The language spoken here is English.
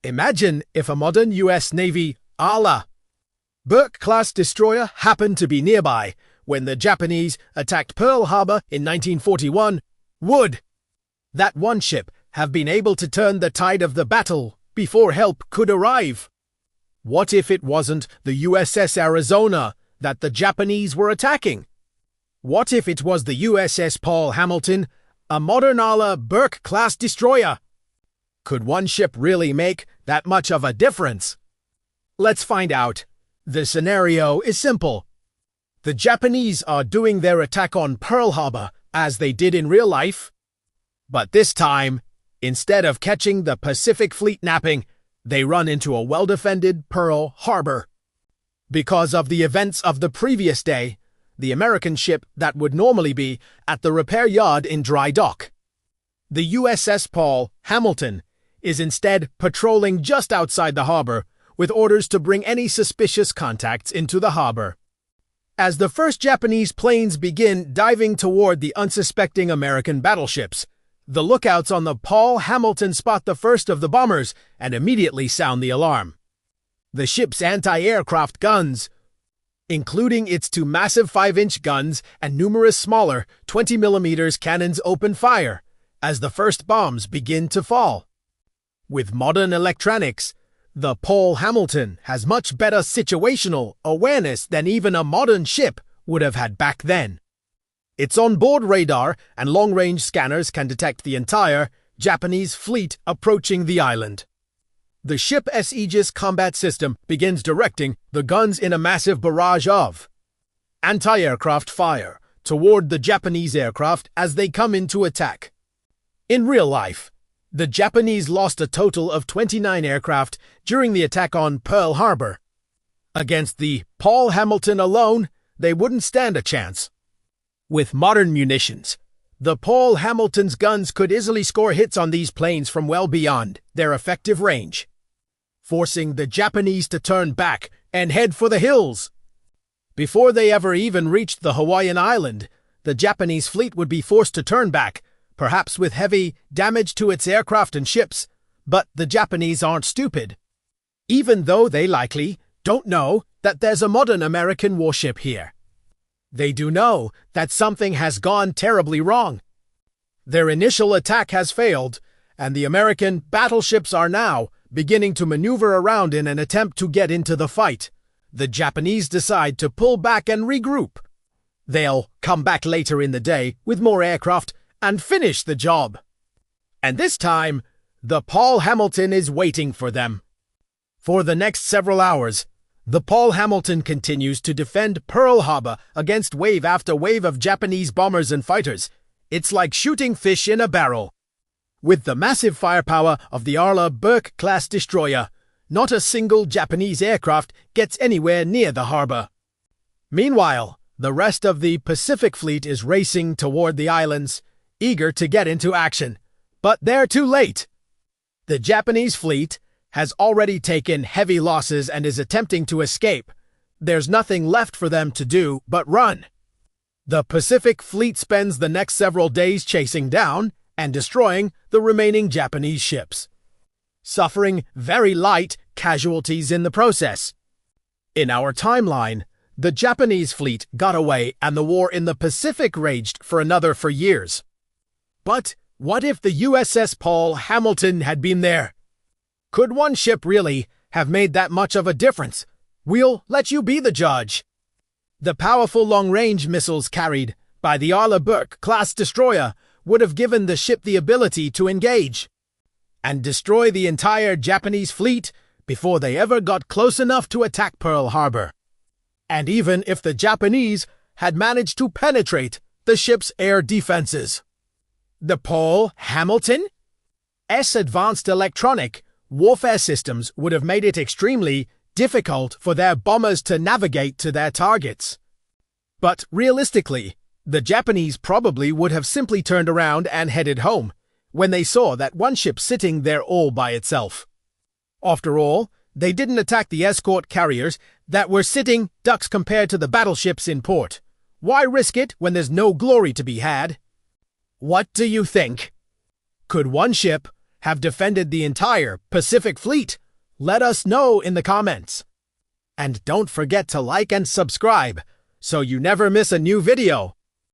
Imagine if a modern U.S. Navy Arleigh Burke-class destroyer happened to be nearby when the Japanese attacked Pearl Harbor in 1941. Would that one ship have been able to turn the tide of the battle before help could arrive? What if it wasn't the USS Arizona that the Japanese were attacking? What if it was the USS Paul Hamilton, a modern Arleigh Burke-class destroyer? Could one ship really make that much of a difference? Let's find out. The scenario is simple. The Japanese are doing their attack on Pearl Harbor as they did in real life. But this time, instead of catching the Pacific Fleet napping, they run into a well-defended Pearl Harbor. Because of the events of the previous day, the American ship that would normally be at the repair yard in dry dock, the USS Paul Hamilton, is instead patrolling just outside the harbor with orders to bring any suspicious contacts into the harbor. As the first Japanese planes begin diving toward the unsuspecting American battleships, the lookouts on the Paul Hamilton spot the first of the bombers and immediately sound the alarm. The ship's anti-aircraft guns, including its two massive 5-inch guns and numerous smaller 20mm cannons, open fire as the first bombs begin to fall. With modern electronics, the Paul Hamilton has much better situational awareness than even a modern ship would have had back then. Its onboard radar and long-range scanners can detect the entire Japanese fleet approaching the island. The ship's Aegis combat system begins directing the guns in a massive barrage of anti-aircraft fire toward the Japanese aircraft as they come into attack. In real life, the Japanese lost a total of 29 aircraft during the attack on Pearl Harbor. Against the Paul Hamilton alone, they wouldn't stand a chance. With modern munitions, the Paul Hamilton's guns could easily score hits on these planes from well beyond their effective range, forcing the Japanese to turn back and head for the hills. Before they ever even reached the Hawaiian island, the Japanese fleet would be forced to turn back, perhaps with heavy damage to its aircraft and ships. But the Japanese aren't stupid, even though they likely don't know that there's a modern American warship here. They do know that something has gone terribly wrong. Their initial attack has failed, and the American battleships are now beginning to maneuver around in an attempt to get into the fight. The Japanese decide to pull back and regroup. They'll come back later in the day with more aircraft and finish the job. And this time, the Paul Hamilton is waiting for them. For the next several hours, the Paul Hamilton continues to defend Pearl Harbor against wave after wave of Japanese bombers and fighters. It's like shooting fish in a barrel. With the massive firepower of the Arleigh Burke-class destroyer, not a single Japanese aircraft gets anywhere near the harbor. Meanwhile, the rest of the Pacific Fleet is racing toward the islands, eager to get into action. But they're too late. The Japanese fleet has already taken heavy losses and is attempting to escape. There's nothing left for them to do but run. The Pacific Fleet spends the next several days chasing down and destroying the remaining Japanese ships, suffering very light casualties in the process. In our timeline, the Japanese fleet got away and the war in the Pacific raged for another 4 years. But what if the USS Paul Hamilton had been there? Could one ship really have made that much of a difference? We'll let you be the judge. The powerful long-range missiles carried by the Arleigh Burke-class destroyer would have given the ship the ability to engage and destroy the entire Japanese fleet before they ever got close enough to attack Pearl Harbor. And even if the Japanese had managed to penetrate the ship's air defenses, the Paul Hamilton's advanced electronic warfare systems would have made it extremely difficult for their bombers to navigate to their targets. But realistically, the Japanese probably would have simply turned around and headed home when they saw that one ship sitting there all by itself. After all, they didn't attack the escort carriers that were sitting ducks compared to the battleships in port. Why risk it when there's no glory to be had? What do you think? Could one ship have defended the entire Pacific Fleet? Let us know in the comments. And don't forget to like and subscribe so you never miss a new video.